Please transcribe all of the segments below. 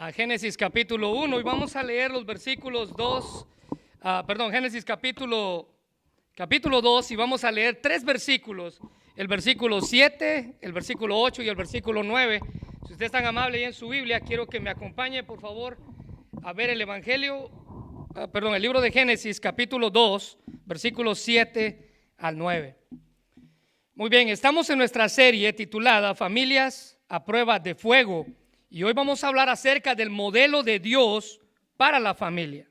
a Génesis capítulo 1 y vamos a leer los versículos Génesis capítulo 2 y vamos a leer 3 versículos, el versículo 7, el versículo 8 y el versículo 9. Si usted es tan amable y en su Biblia, quiero que me acompañe por favor a ver el el libro de Génesis capítulo 2, versículos 7 al 9. Muy bien, estamos en nuestra serie titulada Familias a prueba de fuego y hoy vamos a hablar acerca del modelo de Dios para la familia.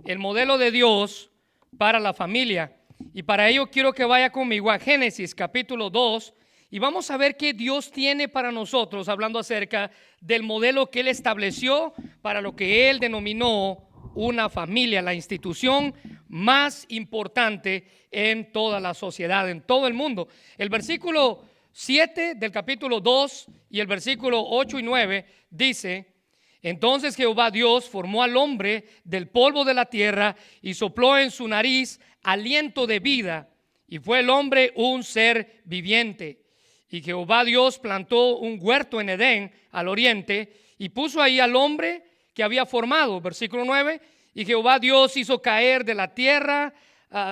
El modelo de Dios para la familia. Y para ello quiero que vaya conmigo a Génesis capítulo 2 y vamos a ver qué Dios tiene para nosotros, hablando acerca del modelo que Él estableció para lo que Él denominó una familia, la institución más importante en toda la sociedad, en todo el mundo. El versículo 7 del capítulo 2 y el versículo 8 y 9 dice: entonces Jehová Dios formó al hombre del polvo de la tierra y sopló en su nariz aliento de vida, y fue el hombre un ser viviente. Y Jehová Dios plantó un huerto en Edén al oriente y puso ahí al hombre que había formado. Versículo 9: y Jehová Dios hizo caer de la tierra,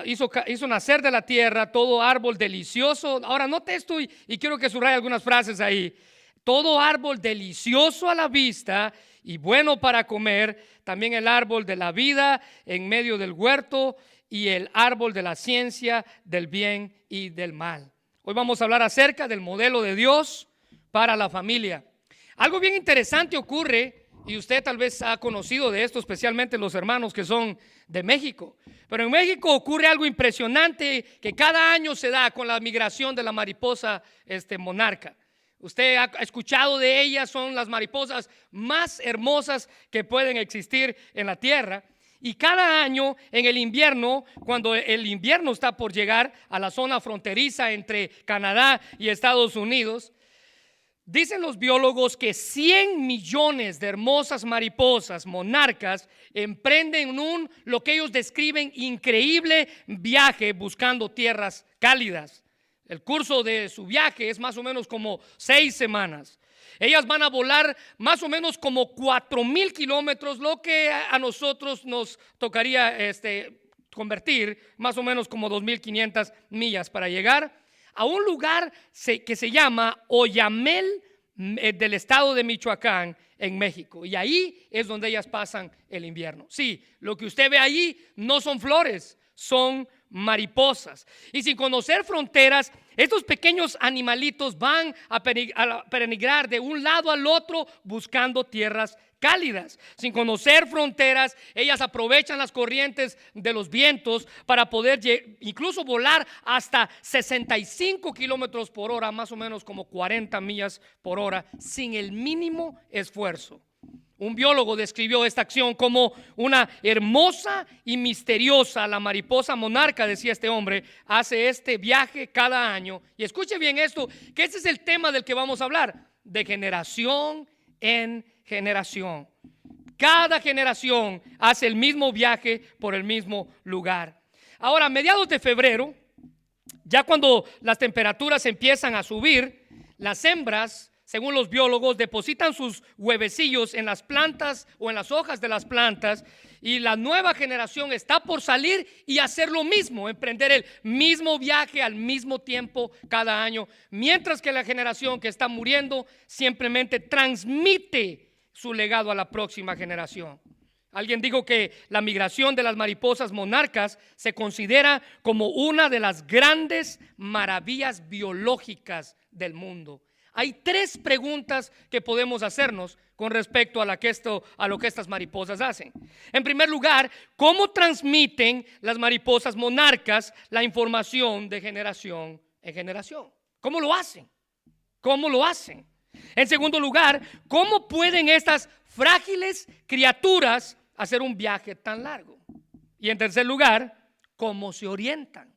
hizo nacer de la tierra todo árbol delicioso. Ahora note esto y quiero que subraye algunas frases ahí. Todo árbol delicioso a la vista y bueno para comer, también el árbol de la vida en medio del huerto y el árbol de la ciencia del bien y del mal. Hoy vamos a hablar acerca del modelo de Dios para la familia. Algo bien interesante ocurre, y usted tal vez ha conocido de esto, especialmente los hermanos que son de México. Pero en México ocurre algo impresionante que cada año se da con la migración de la mariposa monarca. Usted ha escuchado de ellas, son las mariposas más hermosas que pueden existir en la tierra. Y cada año en el invierno, cuando el invierno está por llegar a la zona fronteriza entre Canadá y Estados Unidos, dicen los biólogos que 100 millones de hermosas mariposas monarcas emprenden lo que ellos describen increíble viaje buscando tierras cálidas. El curso de su viaje es más o menos como 6 semanas. Ellas van a volar más o menos como 4,000 kilómetros, lo que a nosotros nos tocaría convertir más o menos como 2,500 millas para llegar a un lugar que se llama Oyamel del estado de Michoacán en México. Y ahí es donde ellas pasan el invierno. Sí, lo que usted ve allí no son flores, son mariposas. Y sin conocer fronteras, estos pequeños animalitos van a peregrinar de un lado al otro buscando tierras cálidas. Sin conocer fronteras, ellas aprovechan las corrientes de los vientos para poder incluso volar hasta 65 kilómetros por hora, más o menos como 40 millas por hora, sin el mínimo esfuerzo. Un biólogo describió esta acción como una hermosa y misteriosa. La mariposa monarca, decía este hombre, hace este viaje cada año. Y escuche bien esto, que este es el tema del que vamos a hablar, de generación en generación. Cada generación hace el mismo viaje por el mismo lugar. Ahora, a mediados de febrero, ya cuando las temperaturas empiezan a subir, las hembras, según los biólogos, depositan sus huevecillos en las plantas o en las hojas de las plantas, y la nueva generación está por salir y hacer lo mismo, emprender el mismo viaje al mismo tiempo cada año, mientras que la generación que está muriendo simplemente transmite su legado a la próxima generación. Alguien dijo que la migración de las mariposas monarcas se considera como una de las grandes maravillas biológicas del mundo. Hay 3 preguntas que podemos hacernos con respecto a lo que estas mariposas hacen. En primer lugar, ¿cómo transmiten las mariposas monarcas la información de generación en generación? ¿Cómo lo hacen? ¿Cómo lo hacen? En segundo lugar, ¿cómo pueden estas frágiles criaturas hacer un viaje tan largo? Y en tercer lugar, ¿cómo se orientan?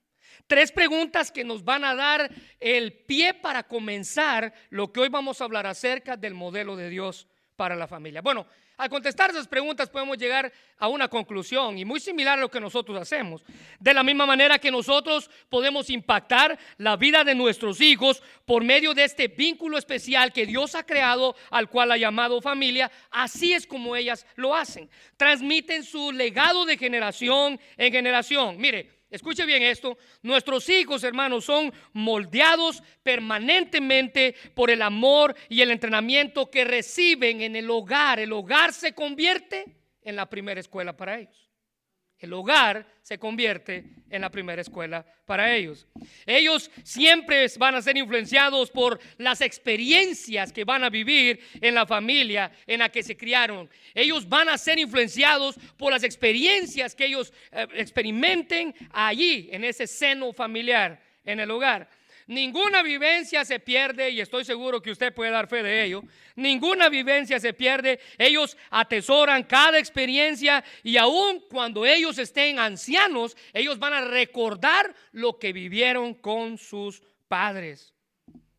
3 preguntas que nos van a dar el pie para comenzar lo que hoy vamos a hablar acerca del modelo de Dios para la familia. Bueno, Al contestar esas preguntas podemos llegar a una conclusión y muy similar a lo que nosotros hacemos. De la misma manera que nosotros podemos impactar la vida de nuestros hijos por medio de este vínculo especial que Dios ha creado, al cual ha llamado familia, así es como ellas lo hacen. Transmiten su legado de generación en generación. Mire, escuche bien esto, nuestros hijos, hermanos, son moldeados permanentemente por el amor y el entrenamiento que reciben en el hogar. El hogar se convierte en la primera escuela para ellos. El hogar se convierte en la primera escuela para ellos. Ellos siempre van a ser influenciados por las experiencias que van a vivir en la familia en la que se criaron. Ellos van a ser influenciados por las experiencias que ellos experimenten allí, en ese seno familiar, en el hogar. Ninguna vivencia se pierde, y estoy seguro que usted puede dar fe de ello. Ninguna vivencia se pierde. Ellos atesoran cada experiencia, y aun cuando ellos estén ancianos, ellos van a recordar lo que vivieron con sus padres.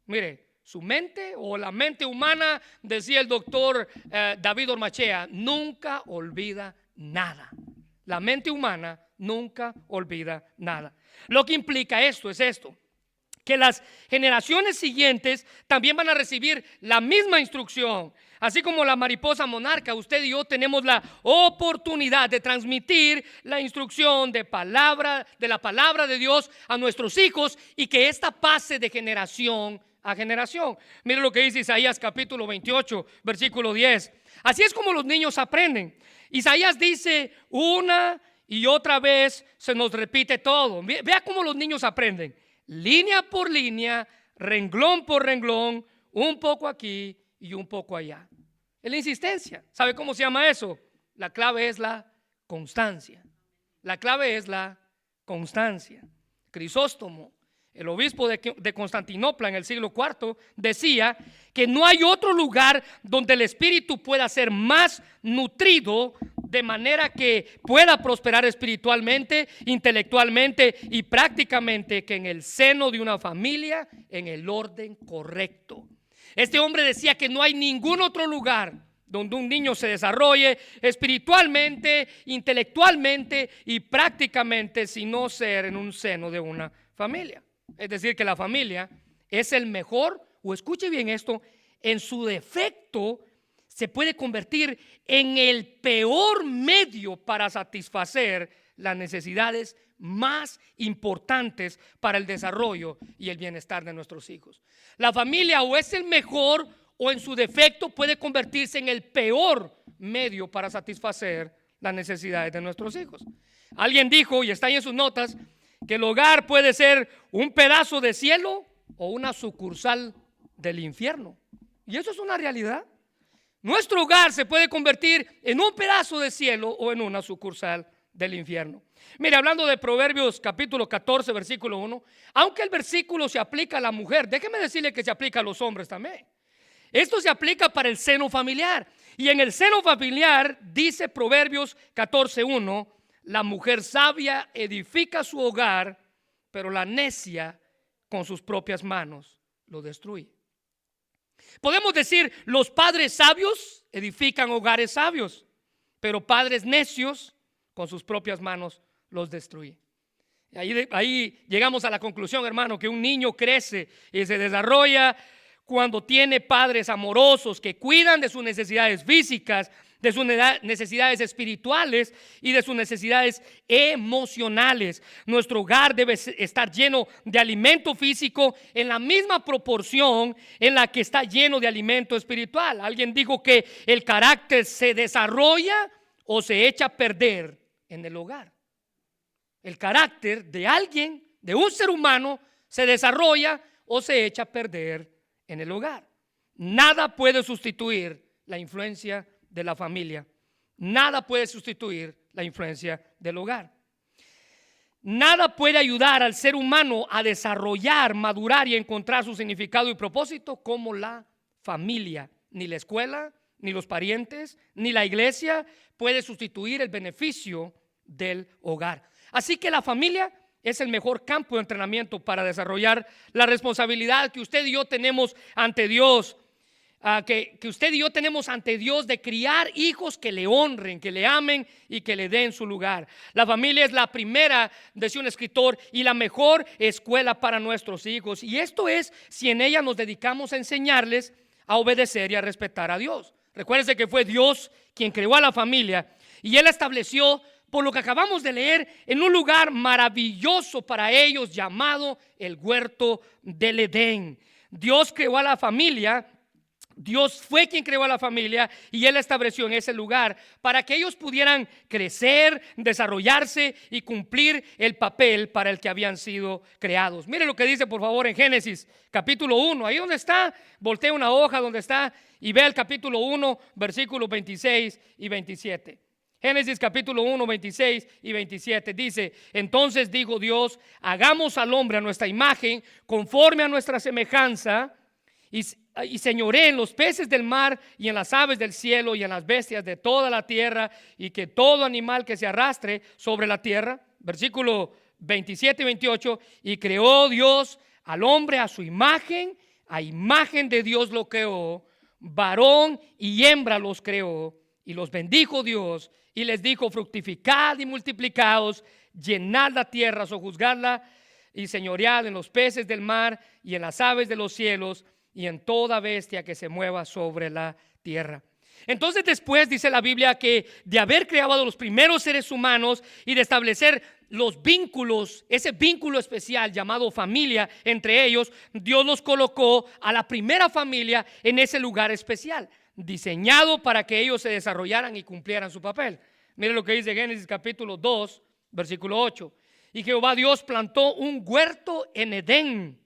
Mire, su mente, o la mente humana, decía el doctor David Ormachea, nunca olvida nada. La mente humana nunca olvida nada. Lo que implica esto es esto: que las generaciones siguientes también van a recibir la misma instrucción. Así como la mariposa monarca, usted y yo tenemos la oportunidad de transmitir la instrucción de la palabra de Dios a nuestros hijos, y que esta pase de generación a generación. Mire lo que dice Isaías capítulo 28, versículo 10. Así es como los niños aprenden. Isaías dice, una y otra vez se nos repite todo. Vea cómo los niños aprenden. Línea por línea, renglón por renglón, un poco aquí y un poco allá. Es la insistencia. ¿Sabe cómo se llama eso? La clave es la constancia. La clave es la constancia. Crisóstomo, el obispo de Constantinopla en el siglo IV, decía que no hay otro lugar donde el espíritu pueda ser más nutrido, de manera que pueda prosperar espiritualmente, intelectualmente y prácticamente, que en el seno de una familia, en el orden correcto. Este hombre decía que no hay ningún otro lugar donde un niño se desarrolle espiritualmente, intelectualmente y prácticamente, sino ser en un seno de una familia. Es decir, que la familia es el mejor, o escuche bien esto, en su defecto se puede convertir en el peor medio para satisfacer las necesidades más importantes para el desarrollo y el bienestar de nuestros hijos. La familia o es el mejor, o en su defecto puede convertirse en el peor medio para satisfacer las necesidades de nuestros hijos. Alguien dijo, y está ahí en sus notas, que el hogar puede ser un pedazo de cielo o una sucursal del infierno. Y eso es una realidad. Nuestro hogar se puede convertir en un pedazo de cielo o en una sucursal del infierno. Mire, hablando de Proverbios capítulo 14, versículo 1, aunque el versículo se aplica a la mujer, déjeme decirle que se aplica a los hombres también. Esto se aplica para el seno familiar. Y en el seno familiar dice Proverbios 14:1, la mujer sabia edifica su hogar, pero la necia con sus propias manos lo destruye. Podemos decir, los padres sabios edifican hogares sabios, pero padres necios con sus propias manos los destruyen. Ahí llegamos a la conclusión, hermano, que un niño crece y se desarrolla cuando tiene padres amorosos que cuidan de sus necesidades físicas, de sus necesidades espirituales y de sus necesidades emocionales. Nuestro hogar debe estar lleno de alimento físico en la misma proporción en la que está lleno de alimento espiritual. Alguien dijo que el carácter se desarrolla o se echa a perder en el hogar. El carácter de alguien, de un ser humano, se desarrolla o se echa a perder en el hogar. Nada puede sustituir la influencia de la familia. Nada puede sustituir la influencia del hogar. Nada puede ayudar al ser humano a desarrollar, madurar y encontrar su significado y propósito como la familia. Ni la escuela, ni los parientes, ni la iglesia puede sustituir el beneficio del hogar. Así que la familia es el mejor campo de entrenamiento para desarrollar la responsabilidad que usted y yo tenemos ante Dios. que usted y yo tenemos ante Dios de criar hijos que le honren, que le amen y que le den su lugar. La familia es la primera, decía un escritor, y la mejor escuela para nuestros hijos. Y esto es si en ella nos dedicamos a enseñarles a obedecer y a respetar a Dios. Recuérdense que fue Dios quien creó a la familia y Él estableció, por lo que acabamos de leer, en un lugar maravilloso para ellos llamado el huerto del Edén. Dios creó a la familia. Dios fue quien creó a la familia y Él estableció en ese lugar para que ellos pudieran crecer, desarrollarse y cumplir el papel para el que habían sido creados. Miren lo que dice por favor en Génesis capítulo 1, ahí donde está, voltea una hoja donde está y ve el capítulo 1, versículos 26 y 27. Génesis capítulo 1, 26 y 27 dice: entonces dijo Dios, hagamos al hombre a nuestra imagen, conforme a nuestra semejanza, y señoré en los peces del mar y en las aves del cielo y en las bestias de toda la tierra, y que todo animal que se arrastre sobre la tierra. Versículo 27 y 28, y creó Dios al hombre a su imagen, a imagen de Dios lo creó, varón y hembra los creó, y los bendijo Dios y les dijo: fructificad y multiplicaos, llenad la tierra, sojuzgadla y señoread en los peces del mar y en las aves de los cielos y en toda bestia que se mueva sobre la tierra. Entonces después dice la Biblia que de haber creado a los primeros seres humanos y de establecer los vínculos, ese vínculo especial llamado familia entre ellos, Dios los colocó a la primera familia en ese lugar especial, diseñado para que ellos se desarrollaran y cumplieran su papel. Mire lo que dice Génesis capítulo 2, versículo 8. Y Jehová Dios plantó un huerto en Edén,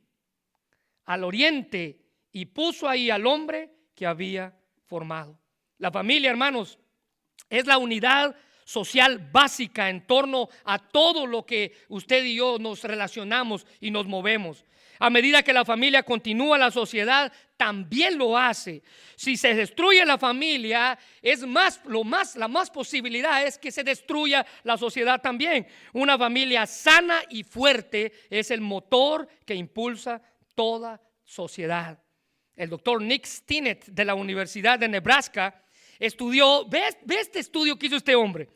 al oriente, y puso ahí al hombre que había formado. La familia, hermanos, es la unidad social básica en torno a todo lo que usted y yo nos relacionamos y nos movemos. A medida que la familia continúa, la sociedad también lo hace. Si se destruye la familia, la más posibilidad es que se destruya la sociedad también. Una familia sana y fuerte es el motor que impulsa toda sociedad. El doctor Nick Stinnett de la Universidad de Nebraska estudió, ve este estudio que hizo este hombre,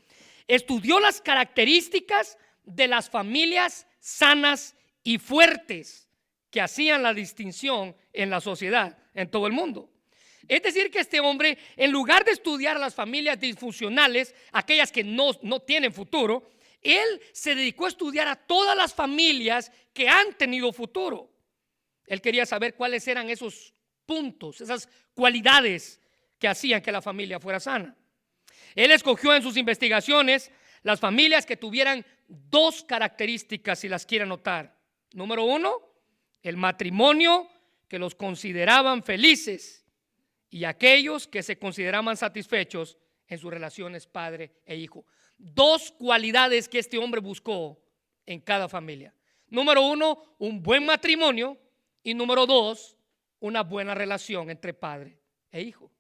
estudió las características de las familias sanas y fuertes que hacían la distinción en la sociedad, en todo el mundo. Es decir, que este hombre, en lugar de estudiar a las familias disfuncionales, aquellas que no tienen futuro, él se dedicó a estudiar a todas las familias que han tenido futuro. Él quería saber cuáles eran esos puntos, esas cualidades que hacían que la familia fuera sana. Él escogió en sus investigaciones las familias que tuvieran dos características, si las quiere notar. Número uno, el matrimonio que los consideraban felices y aquellos que se consideraban satisfechos en sus relaciones padre e hijo. Dos cualidades que este hombre buscó en cada familia. Número uno, un buen matrimonio, y número dos, una buena relación entre padre e hijo.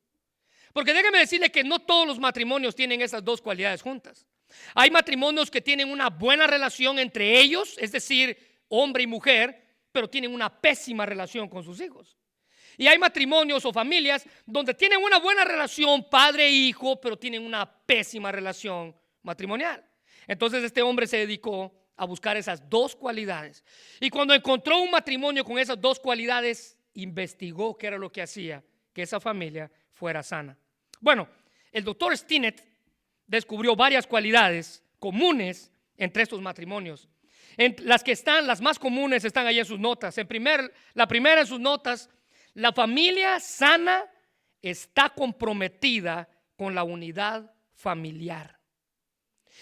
Porque déjeme decirle que no todos los matrimonios tienen esas dos cualidades juntas. Hay matrimonios que tienen una buena relación entre ellos, es decir, hombre y mujer, pero tienen una pésima relación con sus hijos. Y hay matrimonios o familias donde tienen una buena relación padre e hijo, pero tienen una pésima relación matrimonial. Entonces este hombre se dedicó a buscar esas dos cualidades. Y cuando encontró un matrimonio con esas dos cualidades, investigó qué era lo que hacía que esa familia fuera sana. Bueno, el doctor Stinnett descubrió varias cualidades comunes entre estos matrimonios. Las más comunes están ahí en sus notas. La primera en sus notas: la familia sana está comprometida con la unidad familiar.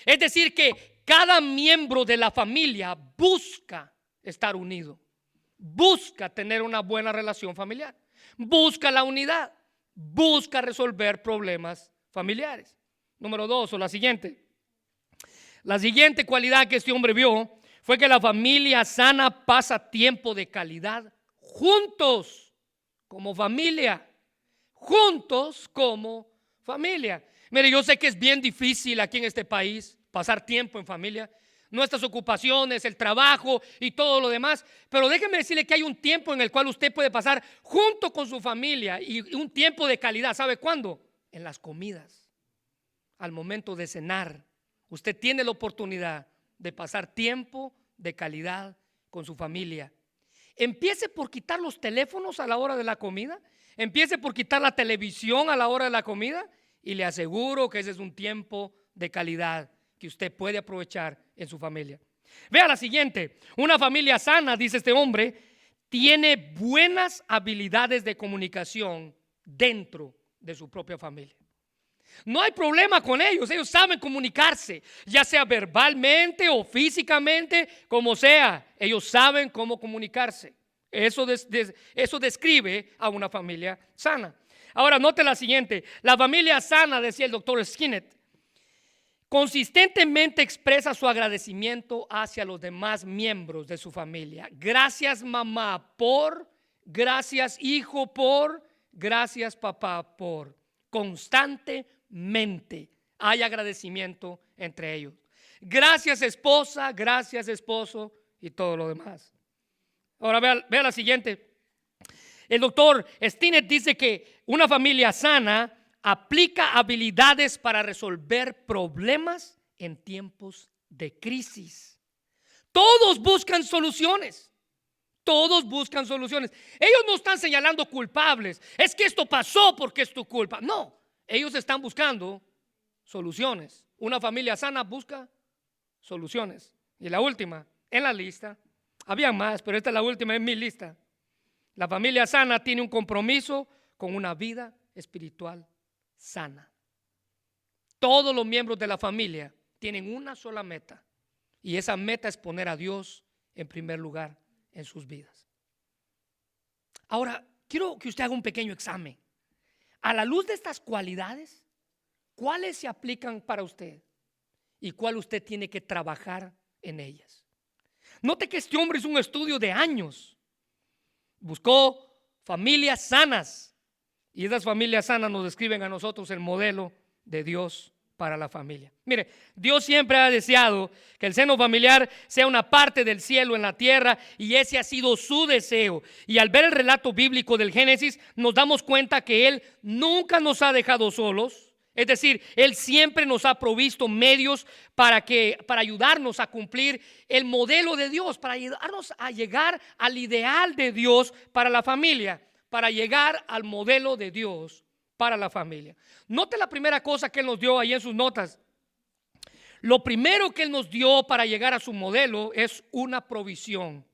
Es decir, que cada miembro de la familia busca estar unido, busca tener una buena relación familiar, busca la unidad, busca resolver problemas familiares. Número dos, o la siguiente cualidad que este hombre vio fue que la familia sana pasa tiempo de calidad juntos como familia. Juntos como familia. Mire, yo sé que es bien difícil aquí en este país pasar tiempo en familia. nuestras ocupaciones, el trabajo y todo lo demás. Pero déjeme decirle que hay un tiempo en el cual usted puede pasar junto con su familia y un tiempo de calidad. ¿Sabe cuándo? En las comidas, al momento de cenar. Usted tiene la oportunidad de pasar tiempo de calidad con su familia. Empiece por quitar los teléfonos a la hora de la comida. Empiece por quitar la televisión a la hora de la comida y le aseguro que ese es un tiempo de calidad que usted puede aprovechar en su familia. Vea la siguiente. Una familia sana, dice este hombre, tiene buenas habilidades de comunicación dentro de su propia familia. No hay problema con ellos saben comunicarse, ya sea verbalmente o físicamente, como sea, ellos saben cómo comunicarse. Eso describe a una familia sana. Ahora note la siguiente, la familia sana, decía el doctor Skinner, consistentemente expresa su agradecimiento hacia los demás miembros de su familia. Gracias mamá por, gracias hijo por, gracias papá por. Constantemente hay agradecimiento entre ellos. Gracias esposa, gracias esposo y todo lo demás. Ahora vea la siguiente. El doctor Stinnett dice que una familia sana aplica habilidades para resolver problemas en tiempos de crisis. Todos buscan soluciones. Todos buscan soluciones. Ellos no están señalando culpables. Es que esto pasó porque es tu culpa. No, ellos están buscando soluciones. Una familia sana busca soluciones. Y la última en la lista, había más, pero esta es la última en mi lista. La familia sana tiene un compromiso con una vida espiritual sana. Todos los miembros de la familia tienen una sola meta, y esa meta es poner a Dios en primer lugar en sus vidas. Ahora, quiero que usted haga un pequeño examen. A la luz de estas cualidades, ¿cuáles se aplican para usted? ¿Y cuál usted tiene que trabajar en ellas? Note que este hombre hizo un estudio de años. Buscó familias sanas. Y esas familias sanas nos describen a nosotros el modelo de Dios para la familia. Mire, Dios siempre ha deseado que el seno familiar sea una parte del cielo en la tierra, y ese ha sido su deseo. Y al ver el relato bíblico del Génesis, nos damos cuenta que Él nunca nos ha dejado solos. Es decir, Él siempre nos ha provisto medios para ayudarnos a cumplir el modelo de Dios, para ayudarnos a llegar al ideal de Dios para la familia, para llegar al modelo de Dios para la familia. Note la primera cosa que Él nos dio ahí en sus notas. Lo primero que Él nos dio para llegar a su modelo es una provisión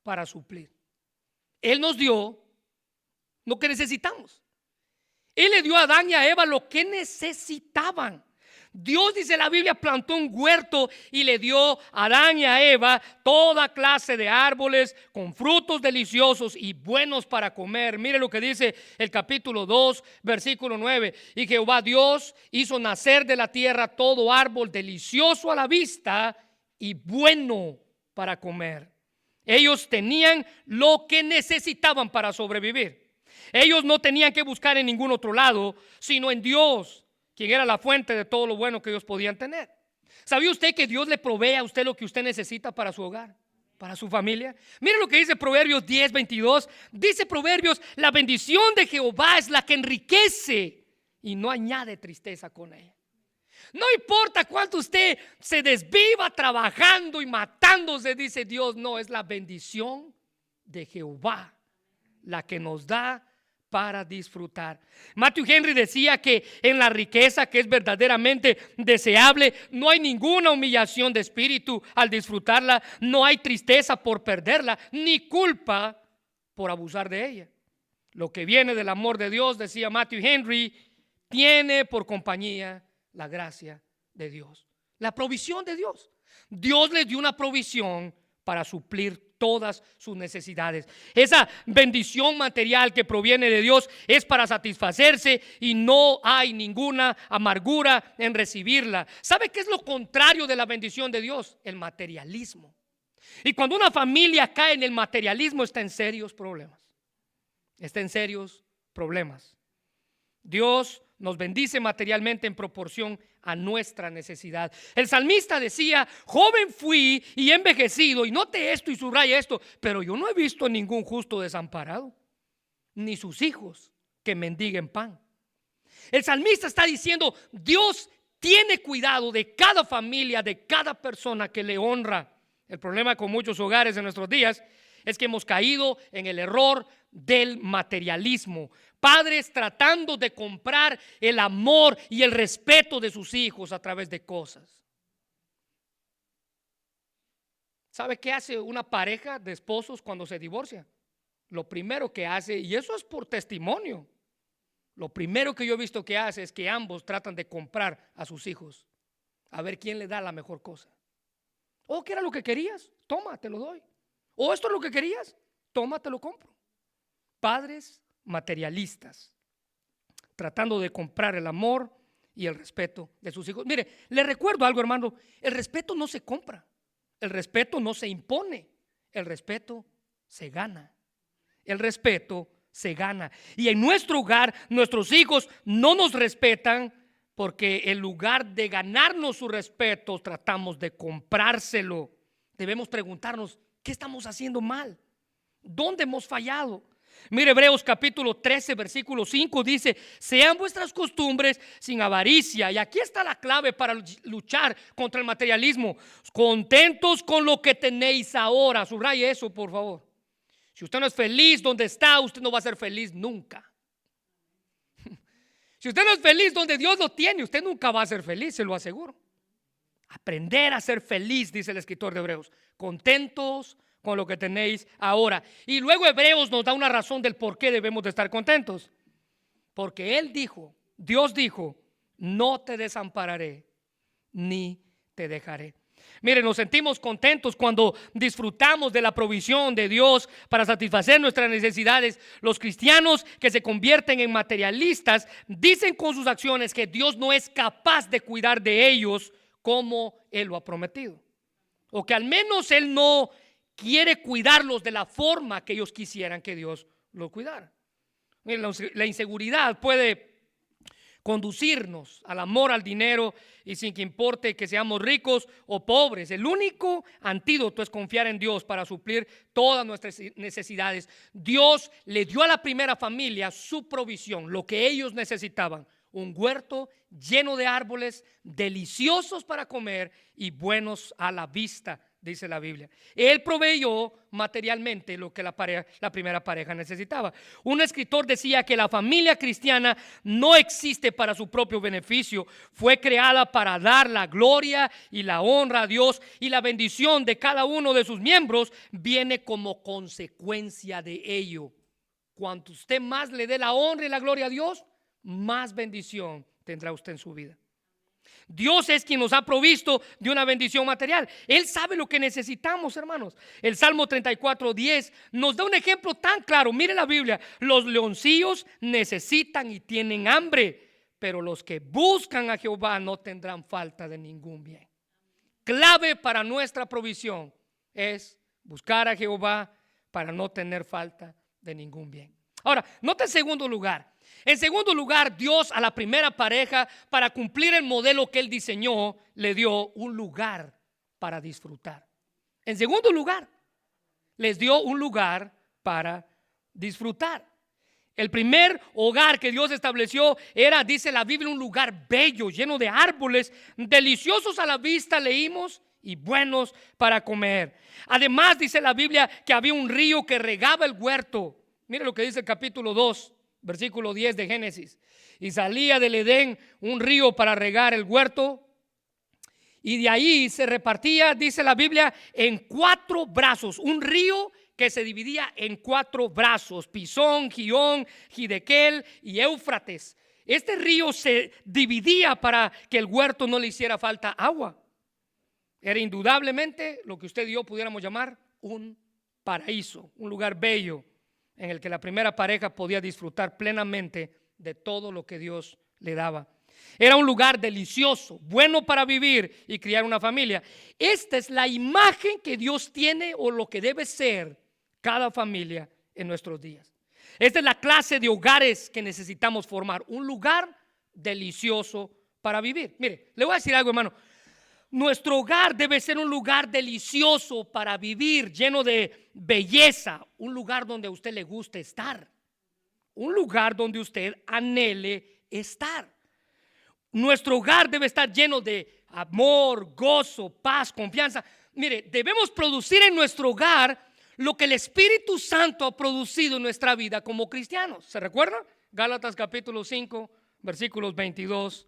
para suplir. Él nos dio lo que necesitamos. Él le dio a Adán y a Eva lo que necesitaban. Dios, dice la Biblia, plantó un huerto y le dio a Adán y a Eva toda clase de árboles con frutos deliciosos y buenos para comer. Mire lo que dice el capítulo 2, versículo 9. Y Jehová Dios hizo nacer de la tierra todo árbol delicioso a la vista y bueno para comer. Ellos tenían lo que necesitaban para sobrevivir. Ellos no tenían que buscar en ningún otro lado, sino en Dios, quien era la fuente de todo lo bueno que ellos podían tener. ¿Sabía usted que Dios le provee a usted lo que usted necesita para su hogar, para su familia? Mire lo que dice Proverbios 10:22. Dice Proverbios: la bendición de Jehová es la que enriquece y no añade tristeza con ella. No importa cuánto usted se desviva trabajando y matándose, dice Dios, no, es la bendición de Jehová la que nos da para disfrutar. Matthew Henry decía que en la riqueza, que es verdaderamente deseable, no hay ninguna humillación de espíritu al disfrutarla, no hay tristeza por perderla, ni culpa por abusar de ella. Lo que viene del amor de Dios, decía Matthew Henry, tiene por compañía la gracia de Dios, la provisión de Dios. Dios les dio una provisión para suplir todas sus necesidades. Esa bendición material que proviene de Dios es para satisfacerse, y no hay ninguna amargura en recibirla. ¿Sabe qué es lo contrario de la bendición de Dios? El materialismo. Y cuando una familia cae en el materialismo, está en serios problemas. Está en serios problemas. Dios nos bendice materialmente en proporción a nuestra necesidad. El salmista decía: joven fui y envejecido, y note esto y subraya esto, pero yo no he visto ningún justo desamparado, ni sus hijos que mendiguen pan. El salmista está diciendo: Dios tiene cuidado de cada familia, de cada persona que le honra. El problema con muchos hogares en nuestros días es que hemos caído en el error del materialismo. Padres tratando de comprar el amor y el respeto de sus hijos a través de cosas. ¿Sabe qué hace una pareja de esposos cuando se divorcia? Lo primero que hace, y eso es por testimonio, lo primero que yo he visto que hace es que ambos tratan de comprar a sus hijos, a ver quién le da la mejor cosa. Oh, ¿qué era lo que querías? Toma, te lo doy. Oh, ¿esto es lo que querías? Toma, te lo compro. Padres materialistas, tratando de comprar el amor y el respeto de sus hijos. Mire, le recuerdo algo, hermano: el respeto no se compra, el respeto no se impone, el respeto se gana. El respeto se gana. Y en nuestro hogar, nuestros hijos no nos respetan porque en lugar de ganarnos su respeto, tratamos de comprárselo. Debemos preguntarnos: ¿qué estamos haciendo mal? ¿Dónde hemos fallado? Mire, Hebreos capítulo 13, versículo 5 dice: sean vuestras costumbres sin avaricia. Y aquí está la clave para luchar contra el materialismo: contentos con lo que tenéis ahora. Subraye eso, por favor. Si usted no es feliz donde está, usted no va a ser feliz nunca. Si usted no es feliz donde Dios lo tiene, usted nunca va a ser feliz, se lo aseguro. Aprender a ser feliz, dice el escritor de Hebreos: contentos con lo que tenéis ahora. Y luego Hebreos nos da una razón del por qué debemos de estar contentos. Porque Él dijo, Dios dijo: no te desampararé ni te dejaré. Miren, nos sentimos contentos cuando disfrutamos de la provisión de Dios para satisfacer nuestras necesidades. Los cristianos que se convierten en materialistas dicen con sus acciones que Dios no es capaz de cuidar de ellos como Él lo ha prometido, o que al menos Él no quiere cuidarlos de la forma que ellos quisieran que Dios los cuidara. Miren, la inseguridad puede conducirnos al amor al dinero, y sin que importe que seamos ricos o pobres, el único antídoto es confiar en Dios para suplir todas nuestras necesidades. Dios le dio a la primera familia su provisión, lo que ellos necesitaban: un huerto lleno de árboles deliciosos para comer y buenos a la vista, dice la Biblia. Él proveyó materialmente lo que la primera pareja necesitaba. Un escritor decía que la familia cristiana no existe para su propio beneficio, fue creada para dar la gloria y la honra a Dios, y la bendición de cada uno de sus miembros viene como consecuencia de ello. Cuanto usted más le dé la honra y la gloria a Dios, más bendición tendrá usted en su vida. Dios es quien nos ha provisto de una bendición material. Él sabe lo que necesitamos, hermanos. El Salmo 34:10 nos da un ejemplo tan claro. Mire la Biblia: los leoncillos necesitan y tienen hambre, pero los que buscan a Jehová no tendrán falta de ningún bien. Clave para nuestra provisión es buscar a Jehová para no tener falta de ningún bien. Ahora, nota en segundo lugar. En segundo lugar, Dios a la primera pareja, para cumplir el modelo que Él diseñó, le dio un lugar para disfrutar. En segundo lugar, les dio un lugar para disfrutar. El primer hogar que Dios estableció era, dice la Biblia, un lugar bello, lleno de árboles, deliciosos a la vista, leímos, y buenos para comer. Además, dice la Biblia que había un río que regaba el huerto. Mire lo que dice el capítulo 2, versículo 10 de Génesis. Y salía del Edén un río para regar el huerto, y de ahí se repartía, dice la Biblia, en 4 brazos. Un río que se dividía en 4 brazos: Pisón, Gihón, Gidequel y Éufrates. Este río se dividía para que el huerto no le hiciera falta agua. Era indudablemente lo que usted y yo pudiéramos llamar un paraíso, un lugar bello en el que la primera pareja podía disfrutar plenamente de todo lo que Dios le daba. Era un lugar delicioso, bueno para vivir y criar una familia. Esta es la imagen que Dios tiene, o lo que debe ser cada familia en nuestros días. Esta es la clase de hogares que necesitamos formar: un lugar delicioso para vivir. Mire, le voy a decir algo, hermano. Nuestro hogar debe ser un lugar delicioso para vivir, lleno de belleza, un lugar donde a usted le guste estar, un lugar donde usted anhele estar. Nuestro hogar debe estar lleno de amor, gozo, paz, confianza. Mire, debemos producir en nuestro hogar lo que el Espíritu Santo ha producido en nuestra vida como cristianos. ¿Se recuerda? Gálatas capítulo 5, versículos 22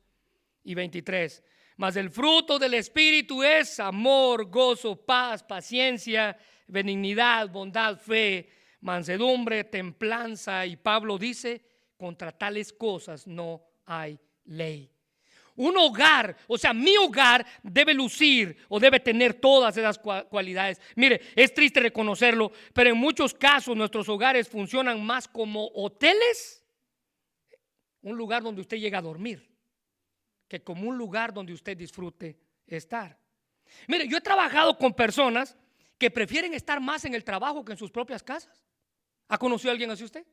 y 23. Mas el fruto del Espíritu es amor, gozo, paz, paciencia, benignidad, bondad, fe, mansedumbre, templanza. Y Pablo dice, contra tales cosas no hay ley. Un hogar, o sea, mi hogar debe lucir o debe tener todas esas cualidades. Mire, es triste reconocerlo, pero en muchos casos nuestros hogares funcionan más como hoteles, un lugar donde usted llega a dormir, que como un lugar donde usted disfrute estar. Mire, yo he trabajado con personas que prefieren estar más en el trabajo que en sus propias casas. ¿Ha conocido a alguien así usted?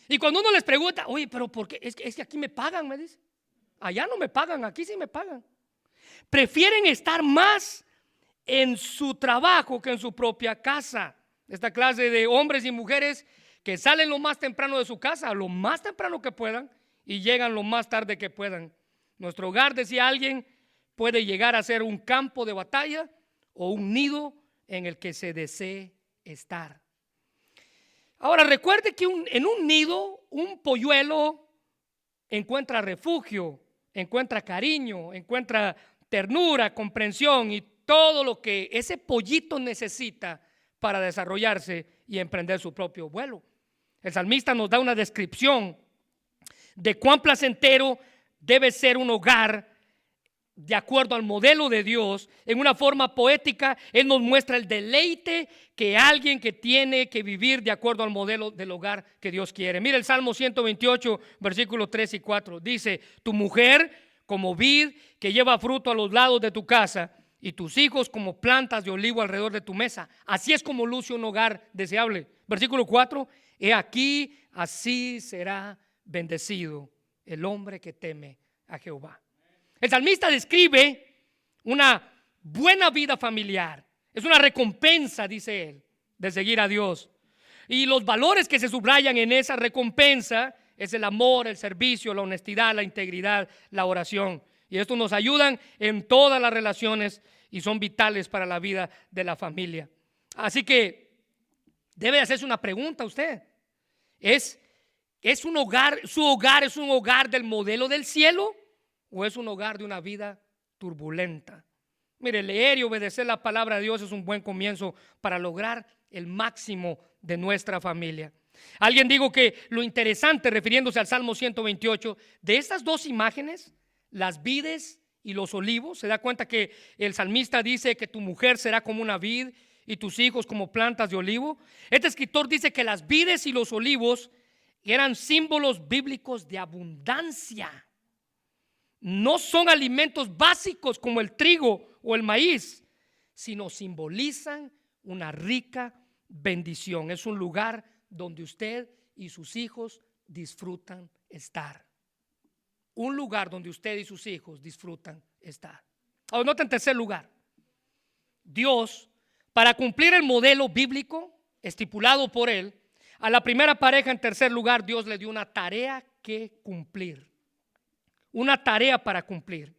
Y cuando uno les pregunta, oye, pero ¿por qué? Es que aquí me pagan, me dice. Allá no me pagan, aquí sí me pagan. Prefieren estar más en su trabajo que en su propia casa. Esta clase de hombres y mujeres que salen lo más temprano de su casa, lo más temprano que puedan, y llegan lo más tarde que puedan. Nuestro hogar, decía alguien, puede llegar a ser un campo de batalla o un nido en el que se desee estar. Ahora recuerde que en un nido, un polluelo encuentra refugio, encuentra cariño, encuentra ternura, comprensión y todo lo que ese pollito necesita para desarrollarse y emprender su propio vuelo. El salmista nos da una descripción de cuán placentero debe ser un hogar de acuerdo al modelo de Dios. En una forma poética, Él nos muestra el deleite que alguien que tiene que vivir de acuerdo al modelo del hogar que Dios quiere. Mira el Salmo 128, versículos 3 y 4. Dice, tu mujer como vid que lleva fruto a los lados de tu casa y tus hijos como plantas de olivo alrededor de tu mesa. Así es como luce un hogar deseable. Versículo 4, he aquí, así será bendecido el hombre que teme a Jehová. El salmista describe una buena vida familiar. Es una recompensa, dice él, de seguir a Dios. Y los valores que se subrayan en esa recompensa es el amor, el servicio, la honestidad, la integridad, la oración. Y estos nos ayudan en todas las relaciones y son vitales para la vida de la familia. Así que debe hacerse una pregunta usted. ¿Es un hogar, su hogar es un hogar del modelo del cielo o es un hogar de una vida turbulenta? Mire, leer y obedecer la palabra de Dios es un buen comienzo para lograr el máximo de nuestra familia. Alguien dijo que lo interesante, refiriéndose al Salmo 128, de estas dos imágenes, las vides y los olivos, se da cuenta que el salmista dice que tu mujer será como una vid y tus hijos como plantas de olivo. Este escritor dice que las vides y los olivos eran símbolos bíblicos de abundancia. No son alimentos básicos como el trigo o el maíz, sino simbolizan una rica bendición. Es un lugar donde usted y sus hijos disfrutan estar. Un lugar donde usted y sus hijos disfrutan estar. Ahora, nota en tercer lugar, Dios, para cumplir el modelo bíblico estipulado por Él, a la primera pareja en tercer lugar, Dios le dio una tarea que cumplir. Una tarea para cumplir.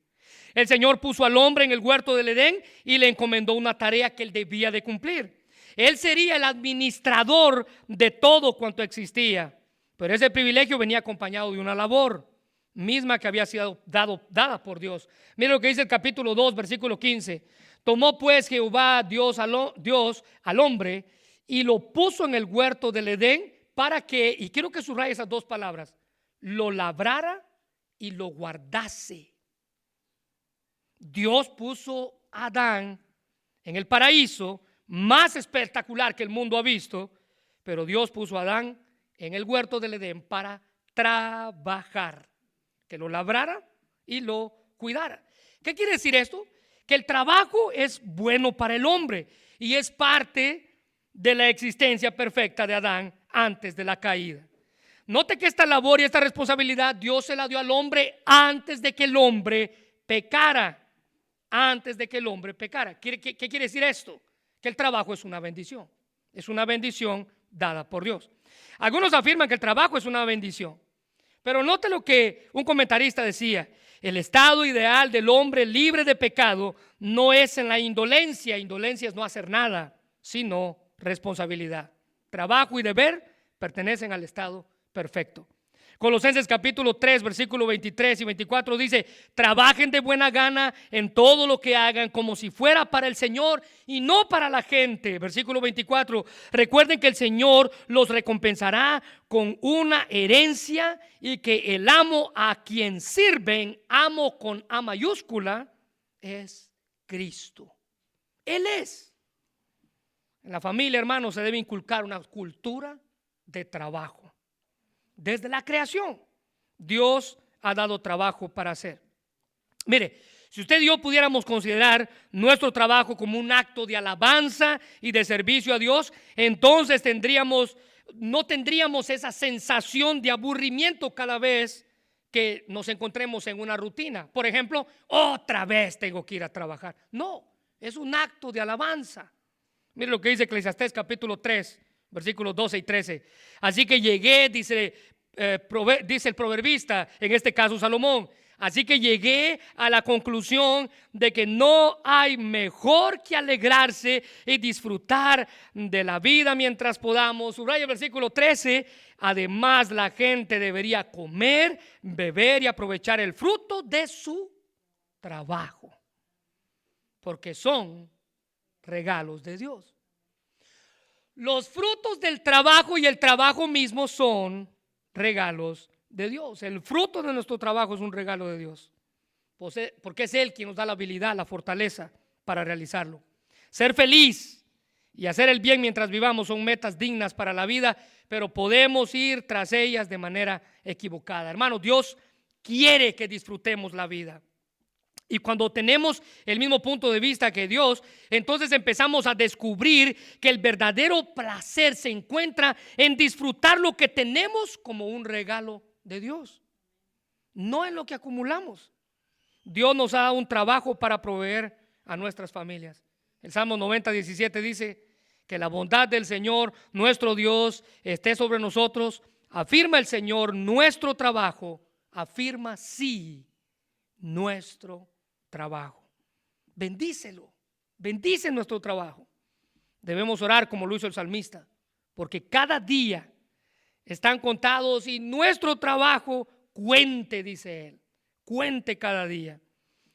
El Señor puso al hombre en el huerto del Edén y le encomendó una tarea que él debía de cumplir. Él sería el administrador de todo cuanto existía, pero ese privilegio venía acompañado de una labor misma que había sido dada por Dios. Mira lo que dice el capítulo 2, versículo 15. Tomó pues Jehová Dios al hombre y lo puso en el huerto del Edén para que, y quiero que subraye esas dos palabras, lo labrara y lo guardase. Dios puso a Adán en el paraíso más espectacular que el mundo ha visto, pero Dios puso a Adán en el huerto del Edén para trabajar, que lo labrara y lo cuidara. ¿Qué quiere decir esto? Que el trabajo es bueno para el hombre y es parte de la existencia perfecta de Adán antes de la caída. Note que esta labor y esta responsabilidad Dios se la dio al hombre antes de que el hombre pecara. Antes de que el hombre pecara. ¿Qué quiere decir esto? Que el trabajo es una bendición. Es una bendición dada por Dios. Algunos afirman que el trabajo es una bendición. Pero note lo que un comentarista decía. El estado ideal del hombre libre de pecado no es en la indolencia. Indolencia es no hacer nada, sino responsabilidad. Trabajo y deber pertenecen al estado perfecto. Colosenses capítulo 3, versículo 23 y 24 dice: trabajen de buena gana en todo lo que hagan, como si fuera para el Señor y no para la gente. Versículo 24: recuerden que el Señor los recompensará con una herencia y que el amo a quien sirven, amo con A mayúscula, es Cristo. Él es. En la familia, hermanos, se debe inculcar una cultura de trabajo. Desde la creación, Dios ha dado trabajo para hacer. Mire, si usted y yo pudiéramos considerar nuestro trabajo como un acto de alabanza y de servicio a Dios, entonces no tendríamos esa sensación de aburrimiento cada vez que nos encontremos en una rutina. Por ejemplo, otra vez tengo que ir a trabajar. No, es un acto de alabanza. Mire lo que dice Eclesiastés capítulo 3, versículos 12 y 13. Así que llegué, dice el proverbista, en este caso Salomón. Así que llegué a la conclusión de que no hay mejor que alegrarse y disfrutar de la vida mientras podamos. Subraya el versículo 13. Además, la gente debería comer, beber y aprovechar el fruto de su trabajo, porque son regalos de Dios. Los frutos del trabajo y el trabajo mismo son regalos de Dios. El fruto de nuestro trabajo es un regalo de Dios, porque es Él quien nos da la habilidad, la fortaleza para realizarlo. Ser feliz y hacer el bien mientras vivamos son metas dignas para la vida, pero podemos ir tras ellas de manera equivocada. Hermanos, Dios quiere que disfrutemos la vida. Y cuando tenemos el mismo punto de vista que Dios, entonces empezamos a descubrir que el verdadero placer se encuentra en disfrutar lo que tenemos como un regalo de Dios, no en lo que acumulamos. Dios nos ha dado un trabajo para proveer a nuestras familias. El Salmo 90, 17 dice: que la bondad del Señor nuestro Dios esté sobre nosotros. Afirma el Señor nuestro trabajo, afirma sí nuestro trabajo. Bendícelo, bendice nuestro trabajo. Debemos orar como lo hizo el salmista, porque cada día están contados y nuestro trabajo cuente, dice él, cuente cada día.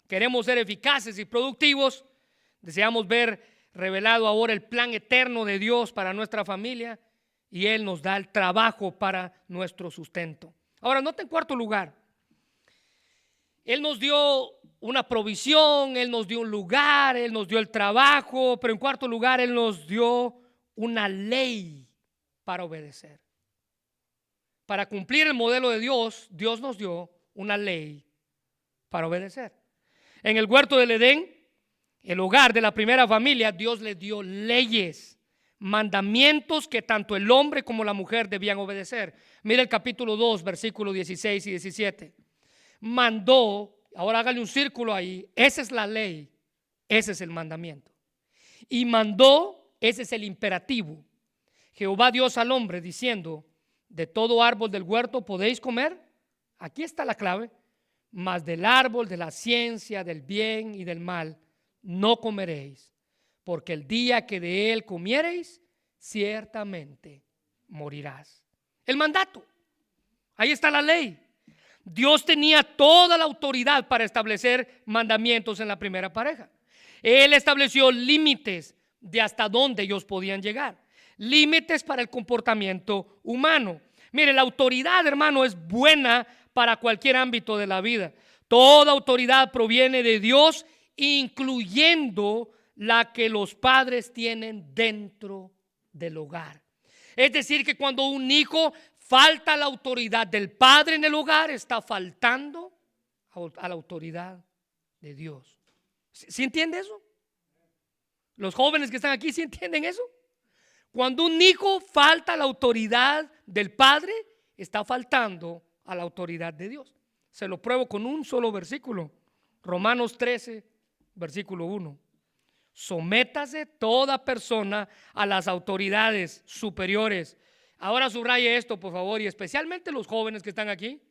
Queremos ser eficaces y productivos. Deseamos ver revelado ahora el plan eterno de Dios para nuestra familia, y Él nos da el trabajo para nuestro sustento. Ahora, nota en cuarto lugar, Él nos dio una provisión, Él nos dio un lugar, Él nos dio el trabajo, pero en cuarto lugar Él nos dio una ley para obedecer. Para cumplir el modelo de Dios, Dios nos dio una ley para obedecer. En el huerto del Edén, el hogar de la primera familia, Dios le dio leyes, mandamientos que tanto el hombre como la mujer debían obedecer. Mira el capítulo 2, versículos 16 y 17. Mandó, ahora hágale un círculo ahí, esa es la ley, ese es el mandamiento. Y mandó, ese es el imperativo. Jehová Dios al hombre diciendo: de todo árbol del huerto podéis comer. Aquí está la clave. Mas del árbol de la ciencia del bien y del mal no comeréis, porque el día que de él comiereis, ciertamente morirás. El mandato, ahí está la ley. Dios tenía toda la autoridad para establecer mandamientos en la primera pareja. Él estableció límites de hasta dónde ellos podían llegar, límites para el comportamiento humano. Mire, la autoridad, hermano, es buena para cualquier ámbito de la vida. Toda autoridad proviene de Dios, incluyendo la que los padres tienen dentro del hogar. Es decir, que cuando un hijo falta la autoridad del padre en el hogar, está faltando a la autoridad de Dios. ¿Sí entiende eso? Los jóvenes que están aquí, ¿sí entienden eso? Cuando un hijo falta la autoridad del padre, está faltando a la autoridad de Dios. Se lo pruebo con un solo versículo. Romanos 13, versículo 1. Sométase toda persona a las autoridades superiores. Ahora subraye esto, por favor, y especialmente los jóvenes que están aquí,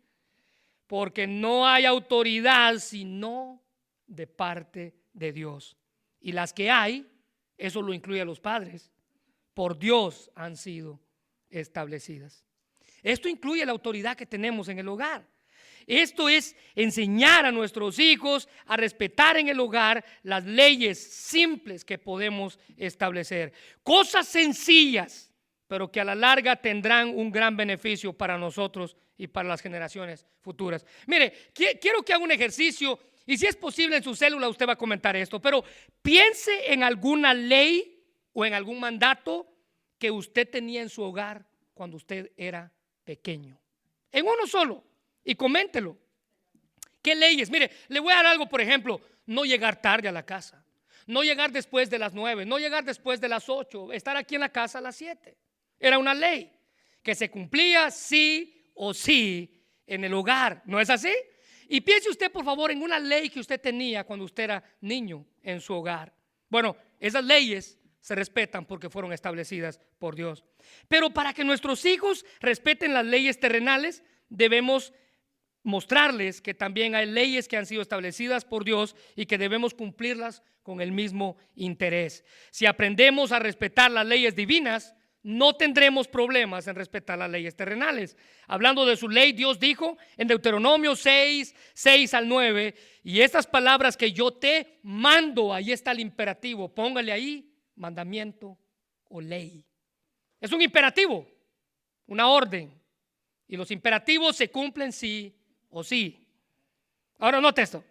porque no hay autoridad sino de parte de Dios. Y las que hay, eso lo incluye a los padres, por Dios han sido establecidas. Esto incluye la autoridad que tenemos en el hogar. Esto es enseñar a nuestros hijos a respetar en el hogar las leyes simples que podemos establecer. Cosas sencillas, pero que a la larga tendrán un gran beneficio para nosotros y para las generaciones futuras. Mire, quiero que haga un ejercicio, y si es posible en su célula usted va a comentar esto, pero piense en alguna ley o en algún mandato que usted tenía en su hogar cuando usted era pequeño. En uno solo. Y coméntelo. ¿Qué leyes? Mire, le voy a dar algo, por ejemplo, no llegar tarde a la casa, no llegar después de las 9, no llegar después de las 8, estar aquí en la casa a las 7. Era una ley que se cumplía sí o sí en el hogar, ¿no es así? Y piense usted, por favor, en una ley que usted tenía cuando usted era niño en su hogar. Bueno, esas leyes se respetan porque fueron establecidas por Dios. Pero para que nuestros hijos respeten las leyes terrenales, debemos mostrarles que también hay leyes que han sido establecidas por Dios y que debemos cumplirlas con el mismo interés. Si aprendemos a respetar las leyes divinas, no tendremos problemas en respetar las leyes terrenales. Hablando de su ley, Dios dijo en Deuteronomio 6, 6 al 9, y estas palabras que yo te mando, ahí está el imperativo, póngale ahí mandamiento o ley. Es un imperativo, una orden, y los imperativos se cumplen sí o sí. Ahora note esto.